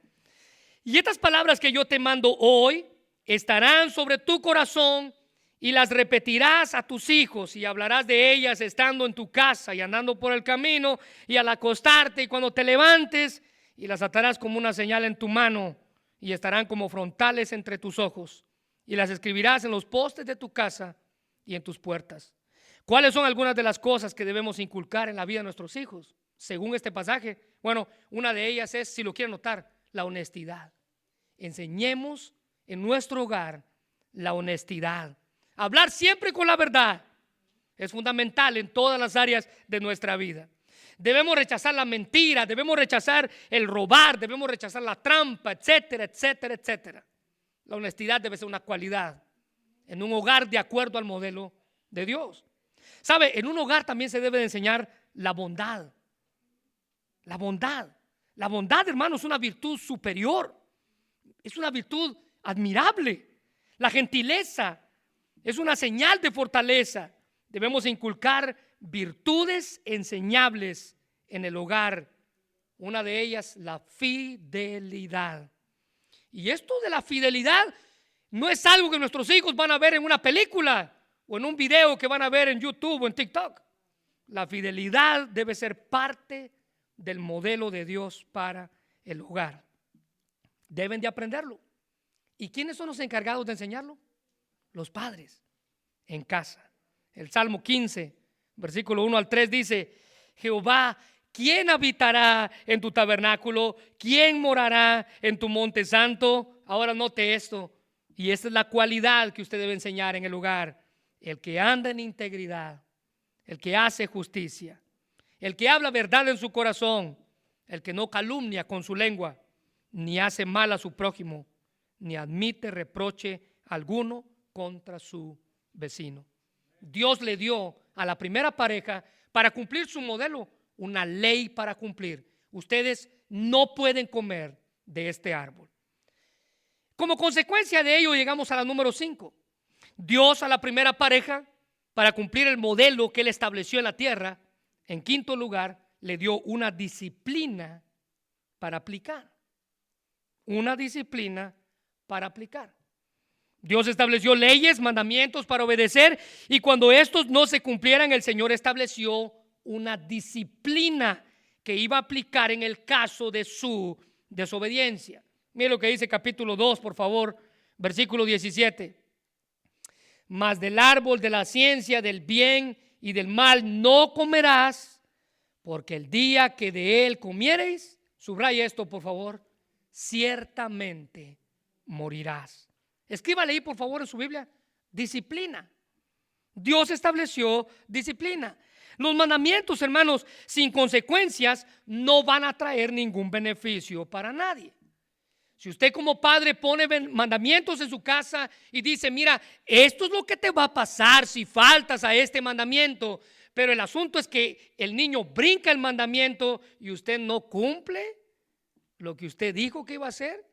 Y estas palabras que yo te mando hoy estarán sobre tu corazón y las repetirás a tus hijos y hablarás de ellas estando en tu casa y andando por el camino y al acostarte y cuando te levantes, y las atarás como una señal en tu mano y estarán como frontales entre tus ojos y las escribirás en los postes de tu casa y en tus puertas. ¿Cuáles son algunas de las cosas que debemos inculcar en la vida de nuestros hijos? Según este pasaje, bueno, una de ellas es, si lo quieren notar, la honestidad. Enseñemos en nuestro hogar la honestidad. Hablar siempre con la verdad es fundamental en todas las áreas de nuestra vida. Debemos rechazar la mentira, debemos rechazar el robar, debemos rechazar la trampa, etcétera, etcétera, etcétera. La honestidad debe ser una cualidad en un hogar de acuerdo al modelo de Dios. ¿Sabe? En un hogar también se debe de enseñar la bondad. La bondad. La bondad, hermano, es una virtud superior. Es una virtud admirable. La gentileza es una señal de fortaleza. Debemos inculcar virtudes enseñables en el hogar. Una de ellas, la fidelidad. Y esto de la fidelidad no es algo que nuestros hijos van a ver en una película o en un video que van a ver en YouTube o en TikTok. La fidelidad debe ser parte del modelo de Dios para el hogar. Deben de aprenderlo. ¿Y quiénes son los encargados de enseñarlo? Los padres en casa. El Salmo 15, versículo 1 al 3 dice: Jehová, ¿quién habitará en tu tabernáculo? ¿Quién morará en tu monte santo? Ahora note esto, y esta es la cualidad que usted debe enseñar en el hogar: el que anda en integridad, el que hace justicia, el que habla verdad en su corazón, el que no calumnia con su lengua, ni hace mal a su prójimo, ni admite reproche alguno contra su vecino. Dios le dio a la primera pareja, para cumplir su modelo, una ley para cumplir. Ustedes no pueden comer de este árbol. Como consecuencia de ello llegamos a la número 5. Dios a la primera pareja, para cumplir el modelo que Él estableció en la tierra, en quinto lugar, le dio una disciplina para aplicar. Una disciplina para aplicar. Dios estableció leyes, mandamientos para obedecer, y cuando estos no se cumplieran, el Señor estableció una disciplina que iba a aplicar en el caso de su desobediencia. Mire lo que dice capítulo 2, por favor, versículo 17. Mas del árbol de la ciencia del bien y del mal no comerás, porque el día que de él comiereis, subraya esto por favor, ciertamente morirás. Escríbale ahí por favor en su Biblia, disciplina. Dios estableció disciplina. Los mandamientos, hermanos, sin consecuencias no van a traer ningún beneficio para nadie. Si usted como padre pone mandamientos en su casa y dice, mira, esto es lo que te va a pasar si faltas a este mandamiento, pero el asunto es que el niño brinca el mandamiento y usted no cumple lo que usted dijo que iba a hacer,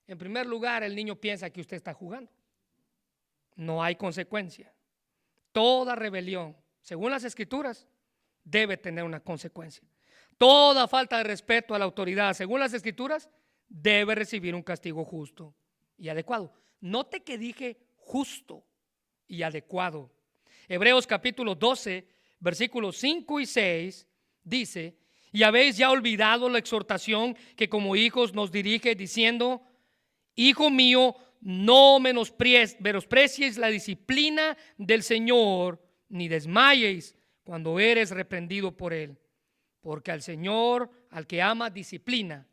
en primer lugar el niño piensa que usted está jugando. No hay consecuencia. Toda rebelión, según las Escrituras, debe tener una consecuencia. Toda falta de respeto a la autoridad, según las Escrituras, debe recibir un castigo justo y adecuado. Note que dije justo y adecuado. Hebreos capítulo 12, versículos 5 y 6 dice: y habéis ya olvidado la exhortación que como hijos nos dirige, diciendo: hijo mío, no menosprecies la disciplina del Señor, ni desmayéis cuando eres reprendido por él, porque al Señor, al que ama, disciplina.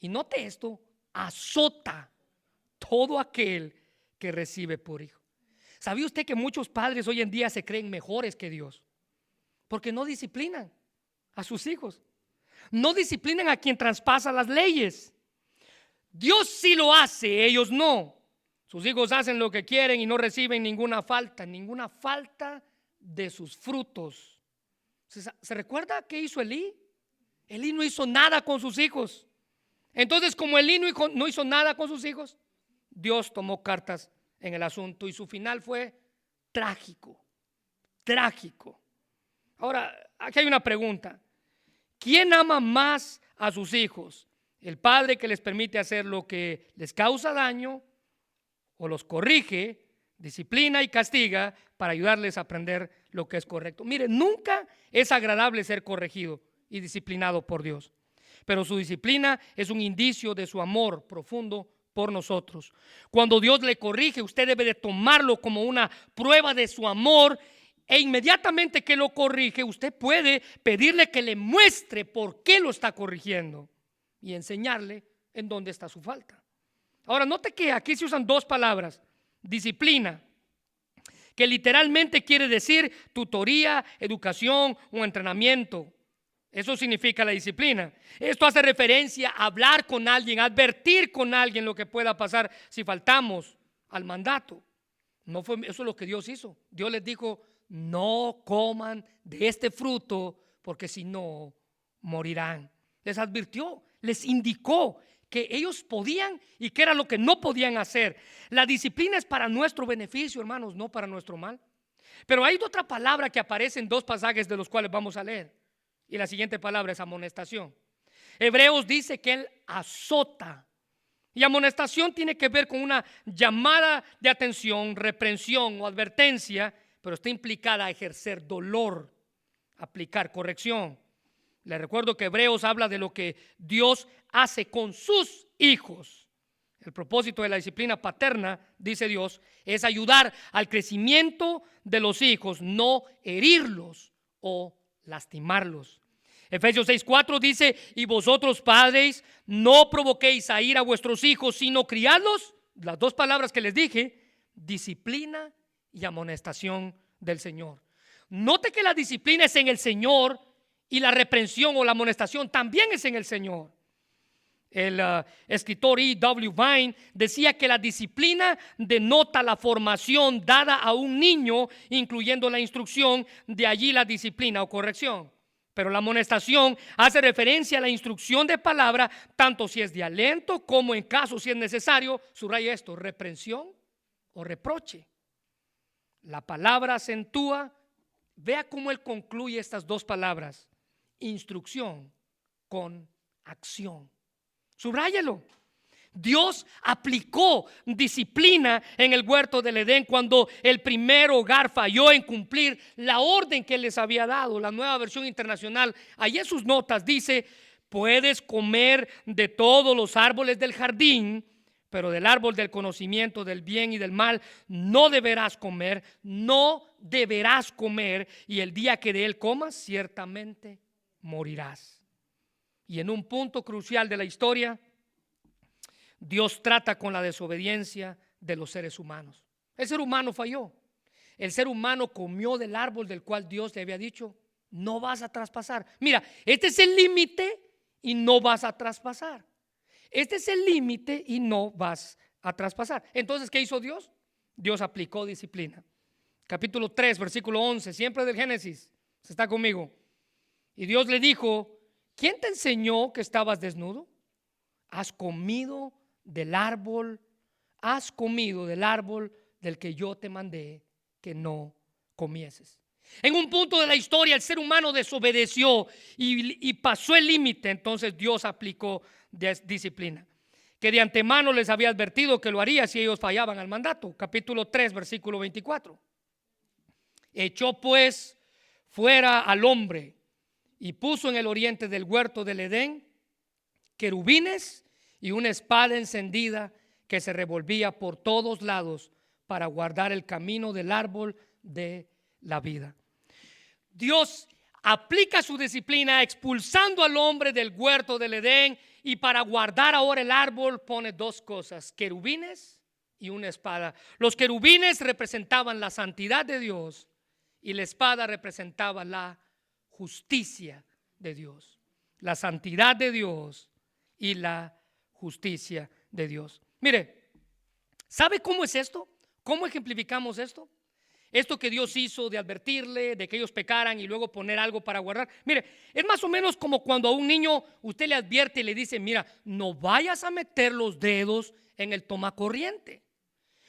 Y note esto, azota todo aquel que recibe por hijo. ¿Sabía usted que muchos padres hoy en día se creen mejores que Dios? Porque no disciplinan a sus hijos. No disciplinan a quien traspasa las leyes. Dios sí lo hace, ellos no. Sus hijos hacen lo que quieren y no reciben ninguna falta de sus frutos. ¿Se recuerda qué hizo Elí? Elí no hizo nada con sus hijos. Entonces, como Elí no hizo nada con sus hijos, Dios tomó cartas en el asunto y su final fue trágico. Trágico. Ahora, aquí hay una pregunta. ¿Quién ama más a sus hijos? ¿El padre que les permite hacer lo que les causa daño o los corrige, disciplina y castiga para ayudarles a aprender lo que es correcto? Mire, nunca es agradable ser corregido y disciplinado por Dios, pero su disciplina es un indicio de su amor profundo por nosotros. Cuando Dios le corrige, usted debe de tomarlo como una prueba de su amor, e inmediatamente que lo corrige, usted puede pedirle que le muestre por qué lo está corrigiendo y enseñarle en dónde está su falta. Ahora, note que aquí se usan dos palabras: disciplina, que literalmente quiere decir tutoría, educación o entrenamiento. Eso significa la disciplina. Esto hace referencia a hablar con alguien, a advertir con alguien lo que pueda pasar si faltamos al mandato. No fue, eso es lo que Dios hizo. Dios les dijo: no coman de este fruto, porque si no, morirán. Les advirtió, les indicó que ellos podían y que era lo que no podían hacer. La disciplina es para nuestro beneficio, hermanos, no para nuestro mal. Pero hay otra palabra que aparece en dos pasajes de los cuales vamos a leer, y la siguiente palabra es amonestación. Hebreos dice que él azota, y amonestación tiene que ver con una llamada de atención, reprensión o advertencia, pero está implicada a ejercer dolor, aplicar corrección. Le recuerdo que Hebreos habla de lo que Dios hace con sus hijos. El propósito de la disciplina paterna, dice Dios, es ayudar al crecimiento de los hijos, no herirlos o lastimarlos. Efesios 6:4 dice: y vosotros, padres, no provoquéis a ir a vuestros hijos, sino criadlos. Las dos palabras que les dije: disciplina y amonestación del Señor. Note que la disciplina es en el Señor y la reprensión o la amonestación también es en el Señor. El escritor E.W. Vine decía que la disciplina denota la formación dada a un niño, incluyendo la instrucción, de allí la disciplina o corrección. Pero la amonestación hace referencia a la instrucción de palabra, tanto si es de aliento como en caso si es necesario, subraya esto, reprensión o reproche. La palabra acentúa, vea cómo él concluye estas dos palabras: instrucción con acción. Subráyelo. Dios aplicó disciplina en el huerto del Edén cuando el primer hogar falló en cumplir la orden que les había dado. La Nueva Versión Internacional, ahí en sus notas dice: puedes comer de todos los árboles del jardín, pero del árbol del conocimiento del bien y del mal no deberás comer, y el día que de él comas, ciertamente morirás. Y en un punto crucial de la historia, Dios trata con la desobediencia de los seres humanos. El ser humano falló. El ser humano comió del árbol del cual Dios le había dicho: no vas a traspasar. Mira, este es el límite y no vas a traspasar. Este es el límite y no vas a traspasar. Entonces, ¿qué hizo Dios? Dios aplicó disciplina. Capítulo 3, versículo 11, siempre del Génesis. ¿Se está conmigo? Y Dios le dijo: ¿quién te enseñó que estabas desnudo? Has comido del árbol del que yo te mandé que no comieses. En un punto de la historia el ser humano desobedeció y pasó el límite. Entonces Dios aplicó disciplina, que de antemano les había advertido que lo haría si ellos fallaban al mandato. Capítulo 3, versículo 24. Echó pues fuera al hombre y puso en el oriente del huerto del Edén querubines y una espada encendida que se revolvía por todos lados para guardar el camino del árbol de la vida. Dios aplica su disciplina expulsando al hombre del huerto del Edén, y para guardar ahora el árbol pone dos cosas: querubines y una espada. Los querubines representaban la santidad de Dios y la espada representaba la justicia de Dios. La santidad de Dios y la justicia de Dios. Mire, ¿sabe cómo es esto? ¿Cómo ejemplificamos esto? Esto que Dios hizo de advertirle de que ellos pecaran y luego poner algo para guardar. Mire, es más o menos como cuando a un niño usted le advierte y le dice: mira, no vayas a meter los dedos en el tomacorriente.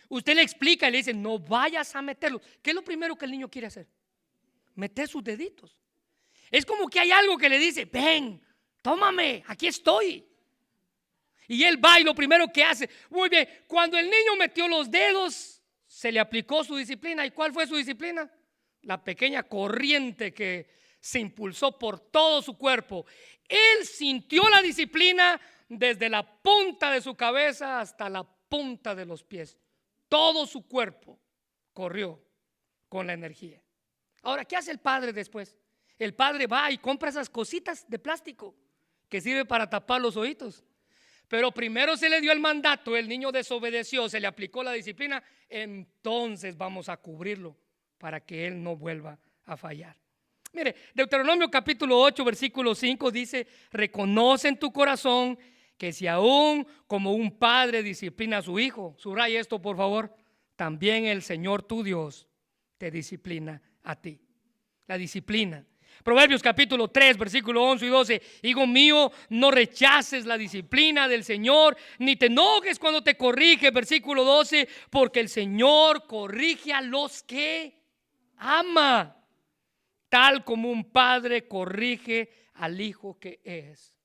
Usted le explica y le dice: no vayas a meterlos. ¿Qué es lo primero que el niño quiere hacer? Meter sus deditos. Es como que hay algo que le dice: ven, tómame, aquí estoy. Y él va y lo primero que hace, muy bien, cuando el niño metió los dedos, se le aplicó su disciplina. ¿Y cuál fue su disciplina? La pequeña corriente que se impulsó por todo su cuerpo. Él sintió la disciplina desde la punta de su cabeza hasta la punta de los pies. Todo su cuerpo corrió con la energía. Ahora, ¿qué hace el padre después? El padre va y compra esas cositas de plástico que sirve para tapar los oídos. Pero primero se le dio el mandato, el niño desobedeció, se le aplicó la disciplina, entonces vamos a cubrirlo para que él no vuelva a fallar. Mire, Deuteronomio capítulo 8, versículo 5 dice: reconoce en tu corazón que si aún como un padre disciplina a su hijo, subraya esto por favor, también el Señor tu Dios te disciplina a ti. La disciplina. Proverbios capítulo 3, versículo 11 y 12. Hijo mío, no rechaces la disciplina del Señor, ni te enojes cuando te corrige. Versículo 12, porque el Señor corrige a los que ama, tal como un padre corrige al hijo que es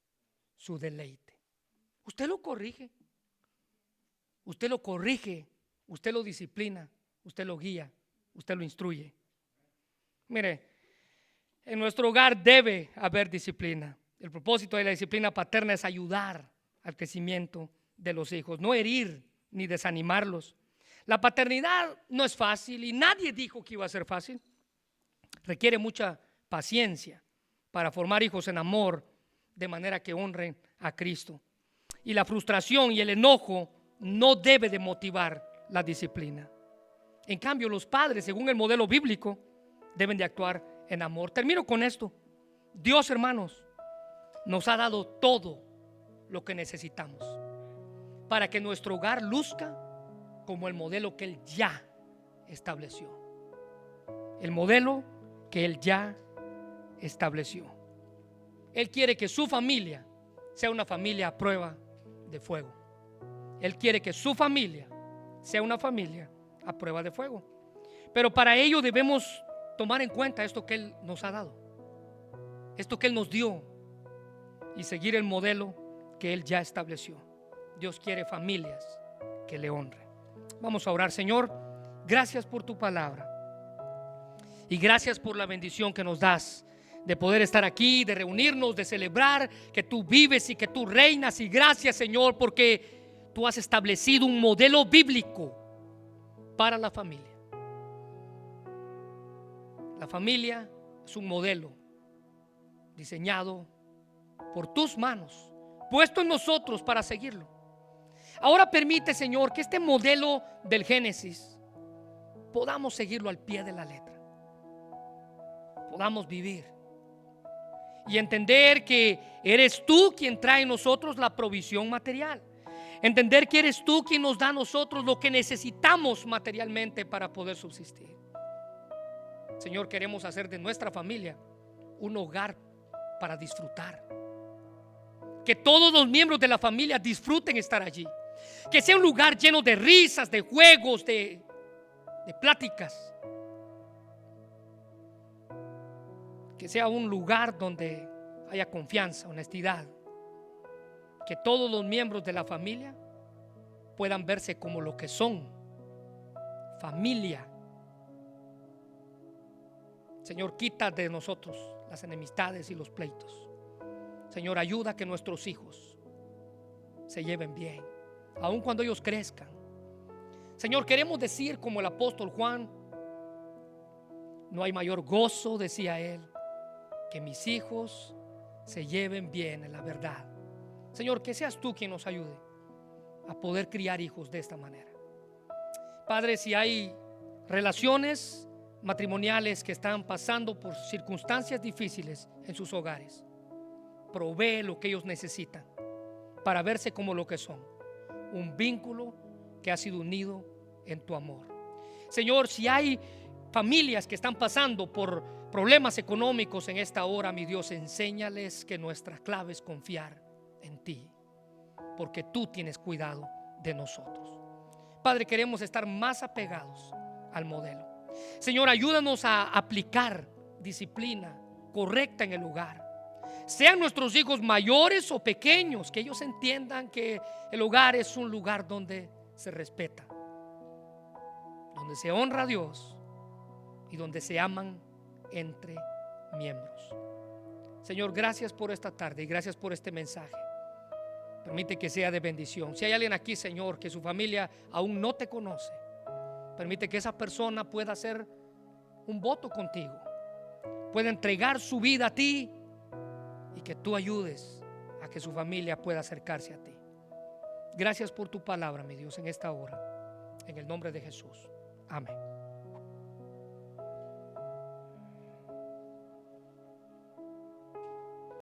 su deleite. Usted lo corrige, usted lo corrige, usted lo disciplina, usted lo guía, usted lo instruye. Mire, en nuestro hogar debe haber disciplina. El propósito de la disciplina paterna es ayudar al crecimiento de los hijos, no herir ni desanimarlos. La paternidad no es fácil y nadie dijo que iba a ser fácil. Requiere mucha paciencia para formar hijos en amor, de manera que honren a Cristo. Y la frustración y el enojo no debe de motivar la disciplina. En cambio, los padres, según el modelo bíblico, deben de actuar en amor. Termino con esto. Dios, hermanos, nos ha dado todo lo que necesitamos para que nuestro hogar luzca como el modelo que Él ya estableció. El modelo que Él ya estableció. Él quiere que su familia sea una familia a prueba de fuego. Él quiere que su familia sea una familia a prueba de fuego. Pero para ello debemos tomar en cuenta esto que Él nos ha dado, esto que Él nos dio, y seguir el modelo que Él ya estableció. Dios quiere familias que le honren. Vamos a orar. Señor, gracias por tu palabra y gracias por la bendición que nos das de poder estar aquí, de reunirnos, de celebrar que tú vives y que tú reinas. Y gracias, Señor, porque tú has establecido un modelo bíblico para la familia. La familia es un modelo diseñado por tus manos, puesto en nosotros para seguirlo. Ahora permite, Señor, que este modelo del Génesis podamos seguirlo al pie de la letra, podamos vivir y entender que eres tú quien trae en nosotros la provisión material, entender que eres tú quien nos da a nosotros lo que necesitamos materialmente para poder subsistir. Señor, queremos hacer de nuestra familia un hogar para disfrutar, que todos los miembros de la familia disfruten estar allí, que sea un lugar lleno de risas, de juegos, de pláticas, que sea un lugar donde haya confianza, honestidad, que todos los miembros de la familia puedan verse como lo que son, familia. Señor, quita de nosotros las enemistades y los pleitos. Señor, ayuda a que nuestros hijos se lleven bien, aun cuando ellos crezcan. Señor, queremos decir como el apóstol Juan: no hay mayor gozo, decía él, que mis hijos se lleven bien en la verdad. Señor, que seas tú quien nos ayude a poder criar hijos de esta manera. Padre, si hay relaciones matrimoniales que están pasando por circunstancias difíciles en sus hogares, provee lo que ellos necesitan para verse como lo que son, un vínculo que ha sido unido en tu amor. Señor, si hay familias que están pasando por problemas económicos en esta hora, mi Dios, enséñales que nuestra clave es confiar en ti, porque tú tienes cuidado de nosotros. Padre, queremos estar más apegados al modelo. Señor, ayúdanos a aplicar disciplina correcta en el hogar, sean nuestros hijos mayores o pequeños, que ellos entiendan que el hogar es un lugar donde se respeta, donde se honra a Dios y donde se aman entre miembros. Señor, gracias por esta tarde y gracias por este mensaje. Permite que sea de bendición. Si hay alguien aquí, Señor, que su familia aún no te conoce, permite que esa persona pueda hacer un voto contigo, pueda entregar su vida a ti y que tú ayudes a que su familia pueda acercarse a ti. Gracias por tu palabra, mi Dios, en esta hora, en el nombre de Jesús. Amén.